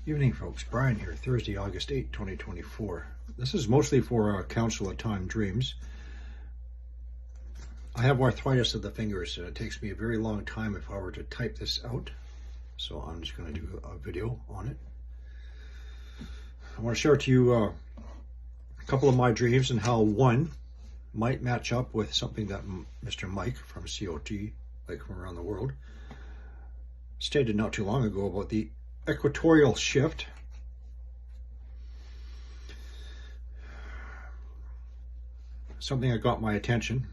Evening, folks. Brian here, Thursday, August 8, 2024. This is mostly for Council of Time Dreams. I have arthritis of the fingers, and it takes me a very long time if I were to type this out. So I'm just going to do a video on it. I want to share to you a couple of my dreams and how one might match up with something that Mr. Mike from COT, like from around the world, stated not too long ago about the equatorial shift. Something that got my attention.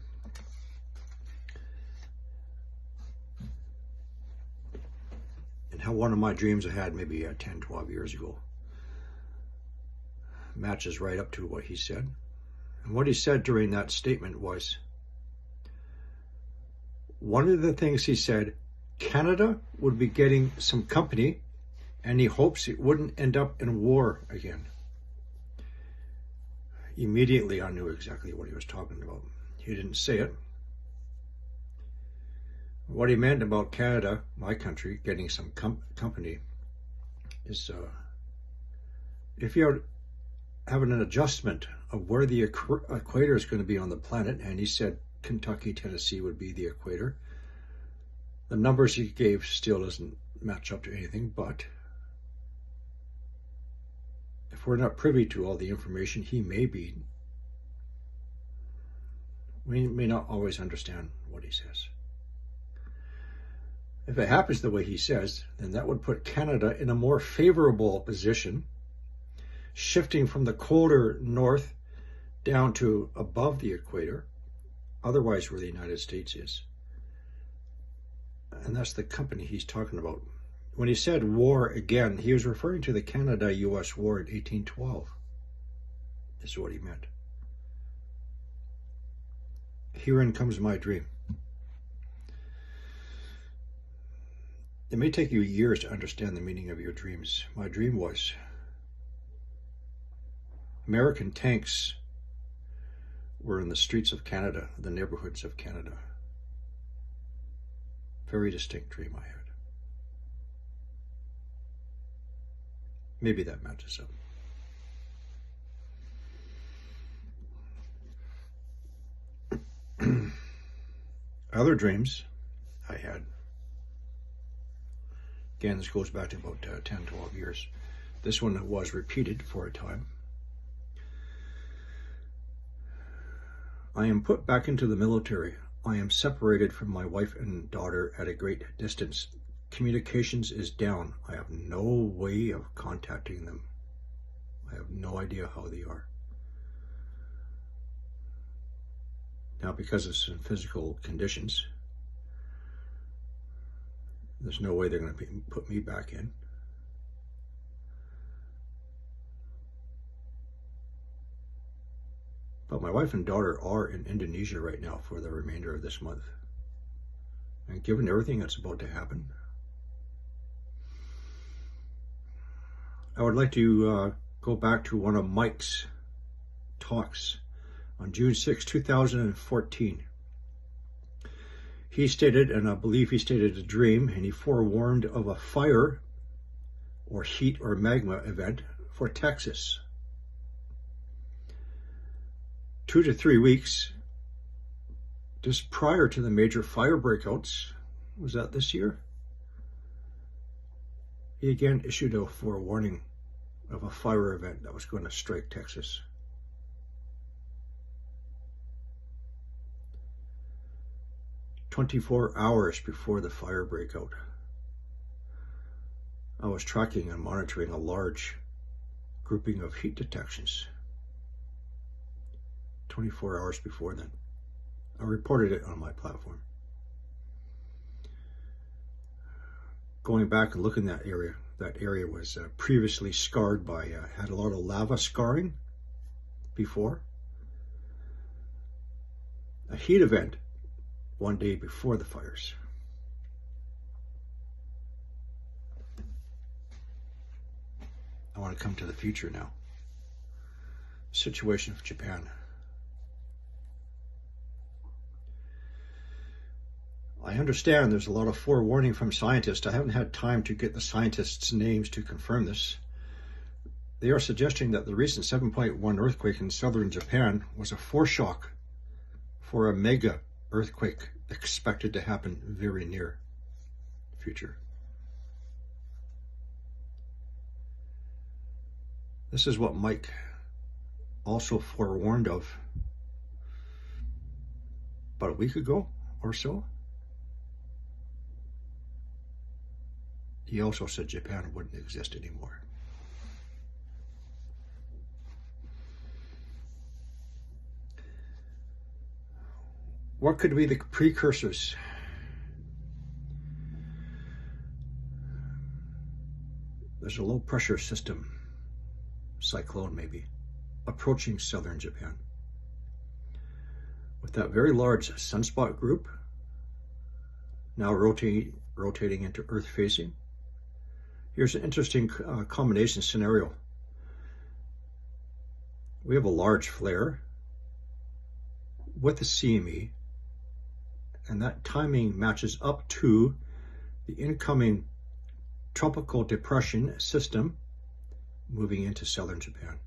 And how one of my dreams I had maybe 10, 12 years ago matches right up to what he said. And what he said during that statement was, one of the things he said, Canada would be getting some company, and he hopes it wouldn't end up in war again. Immediately I knew exactly what he was talking about. He didn't say it. What he meant about Canada, my country, getting some company is if you're having an adjustment of where the equator is going to be on the planet, and he said Kentucky, Tennessee would be the equator. The numbers he gave still doesn't match up to anything, but if we're not privy to all the information he may be, we may not always understand what he says. If it happens the way he says, then that would put Canada in a more favorable position, shifting from the colder north down to above the equator, otherwise where the United States is. And that's the company he's talking about. When he said war again, he was referring to the Canada-US War in 1812. This is what he meant. Herein comes my dream. It may take you years to understand the meaning of your dreams. My dream was American tanks were in the streets of Canada, the neighborhoods of Canada. Very distinct dream I had. Maybe that matches up. Other dreams I had. Again, this goes back to about 10, 12 years. This one was repeated for a time. I am put back into the military. I am separated from my wife and daughter at a great distance. Communications is down. I have no way of contacting them. I have no idea how they are. Now, because of some physical conditions, there's no way they're going to put me back in. But my wife and daughter are in Indonesia right now for the remainder of this month. And given everything that's about to happen, I would like to go back to one of Mike's talks on June 6, 2014. He stated, and I believe he stated a dream, and he forewarned of a fire or heat or magma event for Texas. 2 to 3 weeks just prior to the major fire breakouts, was that this year? He again issued a forewarning of a fire event that was going to strike Texas. "24 hours before the fire breakout, I was tracking and monitoring a large grouping of heat detections. 24 hours before then. I reported it on my platform. Going back and looking at that area was previously scarred by, had a lot of lava scarring before. A heat event one day before the fires. I want to come to the future now. Situation of Japan. I understand there's a lot of forewarning from scientists. I haven't had time to get the scientists' names to confirm this. They are suggesting that the recent 7.1 earthquake in southern Japan was a foreshock for a mega earthquake expected to happen very near future. This is what Mike also forewarned of about a week ago or so. He also said Japan wouldn't exist anymore. What could be the precursors? There's a low pressure system, cyclone maybe, approaching southern Japan. With that very large sunspot group now rotating into Earth facing. Here's an interesting combination scenario. We have a large flare with a CME, and that timing matches up to the incoming tropical depression system moving into southern Japan.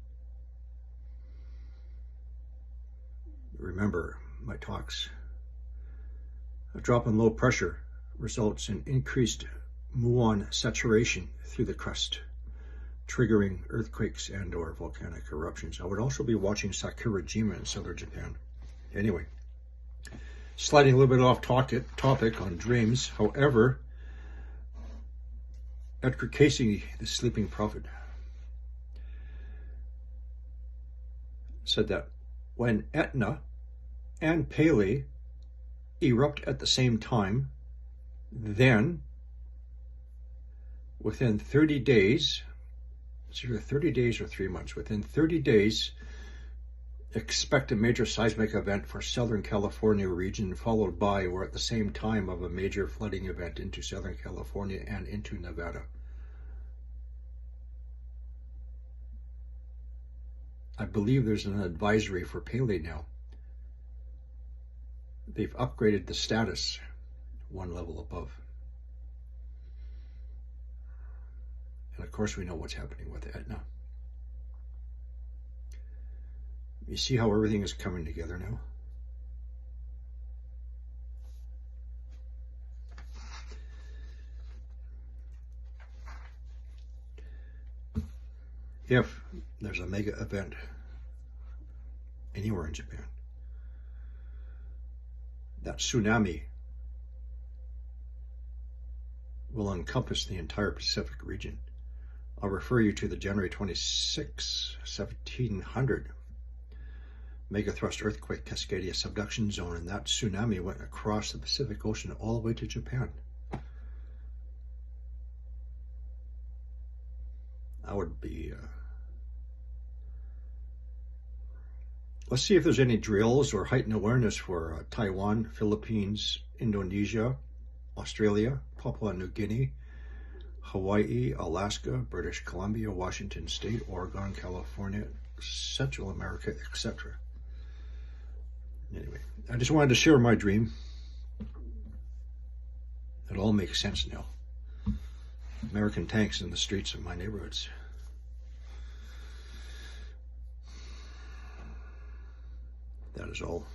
Remember my talks. A drop in low pressure results in increased muon saturation through the crust, triggering earthquakes and or volcanic eruptions. I would also be watching Sakurajima in southern Japan. Anyway, sliding a little bit off topic on dreams. However, Edgar Cayce, the sleeping prophet, said that when Etna and Pele erupt at the same time, then within 30 days, it's either 30 days or 3 months, within 30 days, expect a major seismic event for Southern California region, followed by or at the same time of a major flooding event into Southern California and into Nevada. I believe there's an advisory for Pele now. They've upgraded the status one level above. And of course we know what's happening with Etna. You see how everything is coming together now? If there's a mega event anywhere in Japan, that tsunami will encompass the entire Pacific region. I'll refer you to the January 26, 1700 megathrust earthquake Cascadia subduction zone, and that tsunami went across the Pacific Ocean all the way to Japan. I would be let's see if there's any drills or heightened awareness for Taiwan, Philippines, Indonesia, Australia, Papua New Guinea, Hawaii, Alaska, British Columbia, Washington State, Oregon, California, Central America, etc. Anyway, I just wanted to share my dream. It all makes sense now. American tanks in the streets of my neighborhoods. That is all.